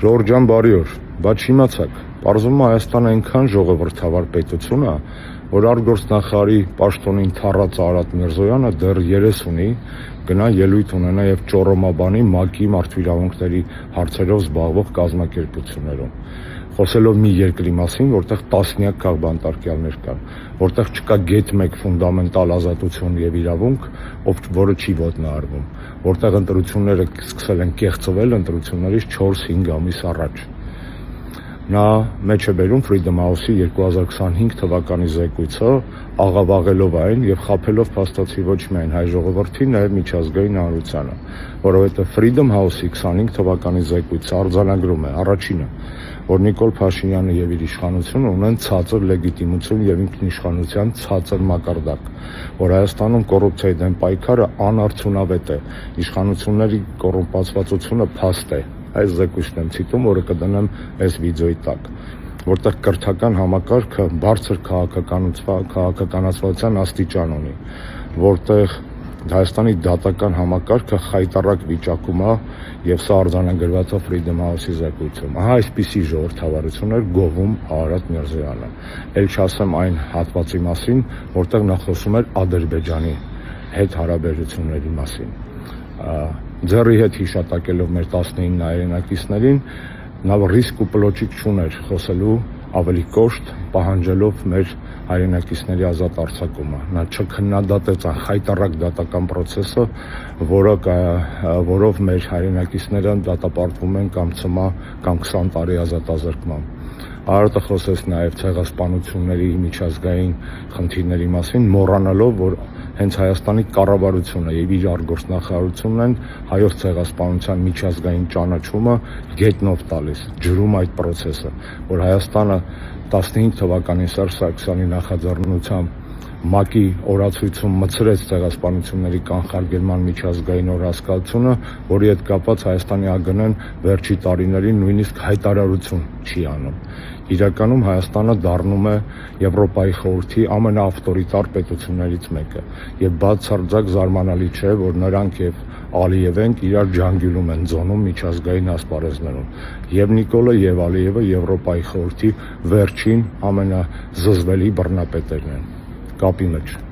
Ժողովուրդ ջան, բարի օր, բայց իմացաք, պարզվում է Հայաստանը այնքան ժողովրդավար պետություն է, որ արտգործնախարարի պաշտոնին թառած Արադ Միրզոյանը դեռ երես ունի, գնա ելույթ ունենա եւ ճոռոմաբանի ՄԱԿ-ի մարդու իրավունքների հարցերով զբաղվող կազմակերպություններում, խոսելով մի երկրի մասին, որտեղ տասնյակ քաղբանտարկյալներ կան, որտեղ չկա գեթ մեկ ֆունդամենտալ ազատություն եւ իրավունք, որը չի ոտնահարվում, որտեղ ընտրությունները սկսել են կեղծվել ընտրություններից 4-5 ամիս առաջ։ Նա մեջ է բերում Freedom House-ի 2025 թվականի զեկույցը, աղավաղելով այն եւ խաբելով փաստացի ոչ միայն հայ ժողովրդին, նաեւ միջազգային հանրությանը, որովհետեւ Freedom House-ի 25 թվականի զեկույցը արձանագրում է առաջինը, որ Նիկոլ Փաշինյանը եւ իր իշխանությունը ունեն ցածր լեգիտիմություն եւ ինքնիշխանության ցածր մակարդակ, որ Հայաստանում կոռուպցիայի դեմ պայքարը անարդյունավետ է, իշխանությունների կոռումպացվածությունը փաստ է։ Այս զեկույցն եմ ցիտում, որը կդնեմ այս վիդեոյի տակ, որտեղ կրթական համակարգը բարձր քաղաքականացվածության աստիճան ունի, որտեղ Հայաստանի դատական համակարգը խայտառակ վիճակում է եւ սա արձանագրված է Freedom House-ի զեկույցում։ Ահա այսպիսի ժողովրդավարություն էր գովում Արադ Միրզոյանը։ Էլ չասեմ այն հատվածի մասին, որտեղ նա խոսում էր Ադրբեջանի հետ հարաբերությունների մասին։ Ձեռի հետ հիշատակելով մեր 19 հայրենակիցներին, նա ռիսկ ու պլոճիկ չուներ խոսելու ավելի կոշտ, պահանջելով մեր հայրենակիցների ազատ արձակումը։ Նա չքննադատեց այն խայտառակ դատական process-ը, որով մեր հայրենակիցները դատապարտվում են կամ ցմահ կամ 20 տարի ազատազրկման։ Արարատը խոսեց նաև ցեղասպանությունների միջազգային խնդիրների մասին, մոռանալով, որ հենց Հայաստանի կառավարությունը եւ իր արտգործնախարարությունն են հայոց ցեղասպանության միջազգային ճանաչումը գետնով տալիս, ջրում այդ process-ը, որ Հայաստանը 15 թվականին Սերժ Սարգսյանի նախաձեռնությամբ ՄԱԿ-ի օրացույցում մցրեց ցեղասպանությունների կանխարգելման միջազգային օր հասկացությունը, որի հետ կապված Հայաստանի ԱԳՆ-ն վերջի տարիներին նույնիսկ հայտարարություն չի անում։ Իրականում Հայաստանը դառնում է Եվրոպայի խորհրդի ամենաավտորիտար պետություններից մեկը եւ բացարձակ զարմանալի չէ, որ նրանք եւ Ալիևեն իրար ջանգյուլում են ձոնում միջազգային ասպարեզներում։ Եվ Նիկոլը եւ Ալիևը Եվրոպայի խորհրդի վերջին ամենազզվելի բռնապետերն են կապի մեջ։